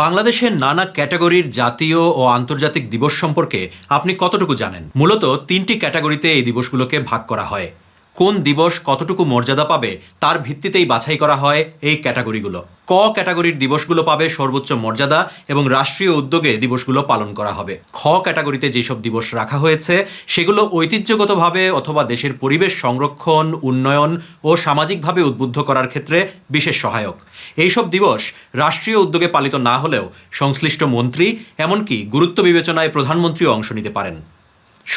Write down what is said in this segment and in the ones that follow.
বাংলাদেশের নানা ক্যাটাগরির জাতীয় ও আন্তর্জাতিক দিবস সম্পর্কে আপনি কতটুকু জানেন? মূলত ৩টি ক্যাটাগরিতে এই দিবসগুলোকে ভাগ করা হয়। কোন দিবস কতটুকু মর্যাদা পাবে তার ভিত্তিতেই বাছাই করা হয় এই ক্যাটাগরিগুলো। ক ক্যাটাগরির দিবসগুলো পাবে সর্বোচ্চ মর্যাদা এবং রাষ্ট্রীয় উদ্যোগে দিবসগুলো পালন করা হবে। খ ক্যাটাগরিতে যেসব দিবস রাখা হয়েছে সেগুলো ঐতিহ্যগতভাবে অথবা দেশের পরিবেশ সংরক্ষণ, উন্নয়ন ও সামাজিকভাবে উদ্বুদ্ধ করার ক্ষেত্রে বিশেষ সহায়ক। এইসব দিবস রাষ্ট্রীয় উদ্যোগে পালিত না হলেও সংশ্লিষ্ট মন্ত্রী, এমনকি গুরুত্ব বিবেচনায় প্রধানমন্ত্রীও অংশ নিতে পারেন।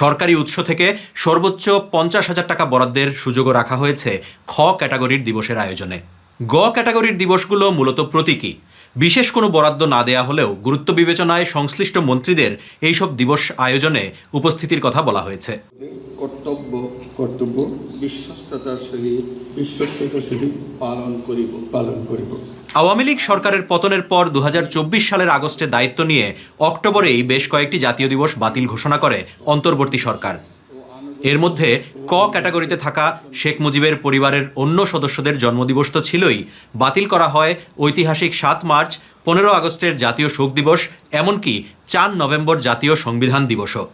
সরকারি উৎস থেকে সর্বোচ্চ 50,000 টাকা বরাদ্দের সুযোগও রাখা হয়েছে খ ক্যাটাগরির দিবসের আয়োজনে। গ ক্যাটাগরির দিবসগুলো মূলত প্রতীকী। বিশেষ কোনো বরাদ্দ না দেয়া হলেও গুরুত্ব বিবেচনায় সংশ্লিষ্ট মন্ত্রীদের এইসব দিবস আয়োজনে উপস্থিতির কথা বলা হয়েছে। কর্তব্য বিশ্বস্ততার সহিত পালন করিব। আওয়ামী লীগ সরকারের পতনের পর 2024 সালের আগস্টে দায়িত্ব নিয়ে অক্টোবরেই বেশ কয়েকটি জাতীয় দিবস বাতিল ঘোষণা করে অন্তর্বর্তী সরকার। এর মধ্যে ক ক্যাটাগরিতে থাকা শেখ মুজিবের পরিবারের অন্য সদস্যদের জন্মদিবস তো ছিলই, বাতিল করা হয় ঐতিহাসিক 7 মার্চ, 15 আগস্টের জাতীয় শোক দিবস, এমনকি 4 নভেম্বর জাতীয় সংবিধান দিবসও।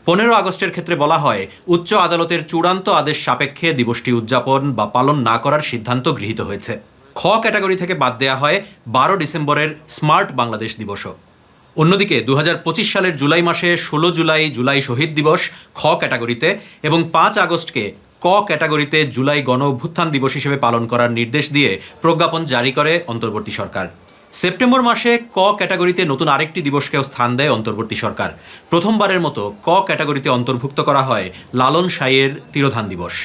15 আগস্টের ক্ষেত্রে বলা হয় উচ্চ আদালতের চূড়ান্ত আদেশ সাপেক্ষে দিবসটি উদযাপন বা পালন না করার সিদ্ধান্ত গৃহীত হয়েছে। খ ক্যাটাগরি থেকে বাদ দেয়া হয় 12 ডিসেম্বরের স্মার্ট বাংলাদেশ দিবসও। অন্যদিকে 2025 সালের জুলাই মাসে 16 জুলাই জুলাই শহীদ দিবস খ ক্যাটাগরিতে এবং 5 আগস্টকে ক ক্যাটাগরিতে জুলাই গণ অভ্যুত্থান দিবস হিসেবে পালন করার নির্দেশ দিয়ে প্রজ্ঞাপন জারি করে অন্তর্বর্তী সরকার। সেপ্টেম্বর মাসে ক ক্যাটাগরিতে নতুন আরেকটি দিবসকেও স্থান দেয় অন্তর্বর্তী সরকার। প্রথমবারের মতো ক ক্যাটাগরিতে অন্তর্ভুক্ত করা হয় লালন সাঁইয়ের তিরোধান দিবস।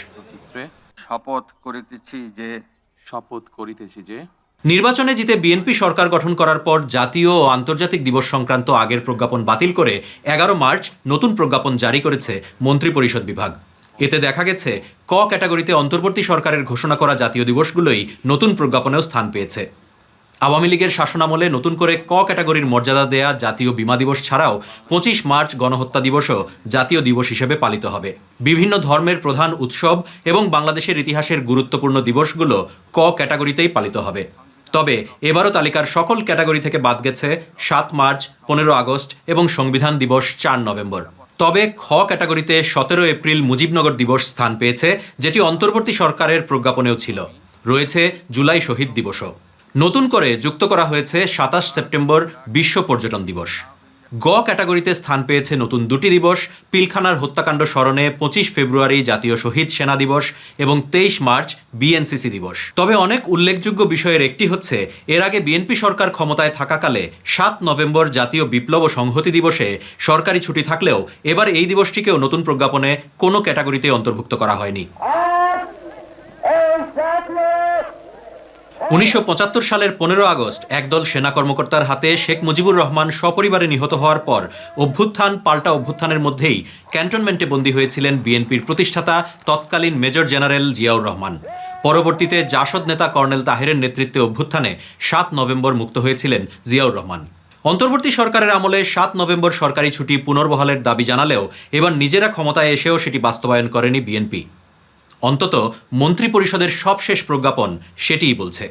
শপথ করিতেছি যে নির্বাচনে জিতে বিএনপি সরকার গঠন করার পর জাতীয় ও আন্তর্জাতিক দিবস সংক্রান্ত আগের প্রজ্ঞাপন বাতিল করে 11 মার্চ নতুন প্রজ্ঞাপন জারি করেছে মন্ত্রিপরিষদ বিভাগ। এতে দেখা গেছে ক ক্যাটাগরিতে অন্তর্বর্তী সরকারের ঘোষণা করা জাতীয় দিবসগুলোই নতুন প্রজ্ঞাপনেও স্থান পেয়েছে। আওয়ামী লীগের শাসনামলে নতুন করে ক ক্যাটাগরির মর্যাদা দেয়া জাতীয় বীমা দিবস ছাড়াও 25 মার্চ গণহত্যা দিবসও জাতীয় দিবস হিসেবে পালিত হবে। বিভিন্ন ধর্মের প্রধান উৎসব এবং বাংলাদেশের ইতিহাসের গুরুত্বপূর্ণ দিবসগুলো ক ক্যাটাগরিতেই পালিত হবে। তবে এবারও তালিকার সকল ক্যাটাগরি থেকে বাদ গেছে 7 মার্চ, 15 আগস্ট এবং সংবিধান দিবস 4 নভেম্বর। তবে খ ক্যাটাগরিতে 17 এপ্রিল মুজিবনগর দিবস স্থান পেয়েছে, যেটি অন্তর্বর্তী সরকারের প্রজ্ঞাপনেও ছিল। রয়েছে জুলাই শহীদ দিবসও। নতুন করে যুক্ত করা হয়েছে 27 সেপ্টেম্বর বিশ্ব পর্যটন দিবস। গ ক্যাটাগরিতে স্থান পেয়েছে নতুন দুটি দিবস, পিলখানার হত্যাকাণ্ড স্মরণে 25 ফেব্রুয়ারি জাতীয় শহীদ সেনা দিবস এবং 23 মার্চ বিএনসিসি দিবস। তবে অনেক উল্লেখযোগ্য বিষয়ের একটি হচ্ছে, এর আগে বিএনপি সরকার ক্ষমতায় থাকাকালে 7 নভেম্বর জাতীয় বিপ্লব ও সংহতি দিবসে সরকারি ছুটি থাকলেও এবার এই দিবসটিকেও নতুন প্রজ্ঞাপনে কোনো ক্যাটাগরিতে অন্তর্ভুক্ত করা হয়নি। 1975 সালের 15 আগস্ট একদল সেনা কর্মকর্তার হাতে শেখ মুজিবুর রহমান সপরিবারে নিহত হওয়ার পর অভ্যুত্থান পাল্টা অভ্যুত্থানের মধ্যেই ক্যান্টনমেন্টে বন্দী হয়েছিলেন বিএনপির প্রতিষ্ঠাতা তৎকালীন মেজর জেনারেল জিয়াউর রহমান। পরবর্তীতে জাসদ নেতা কর্নেল তাহেরের নেতৃত্বে অভ্যুত্থানে 7 নভেম্বর মুক্ত হয়েছিলেন জিয়াউর রহমান। অন্তর্বর্তী সরকারের আমলে 7 নভেম্বর সরকারি ছুটি পুনর্বহালের দাবি জানালেও এবার নিজেরা ক্ষমতায় এসেও সেটি বাস্তবায়ন করেনি বিএনপি। অন্তত মন্ত্রিপরিষদের সবশেষ প্রজ্ঞাপন সেটিই বলছে।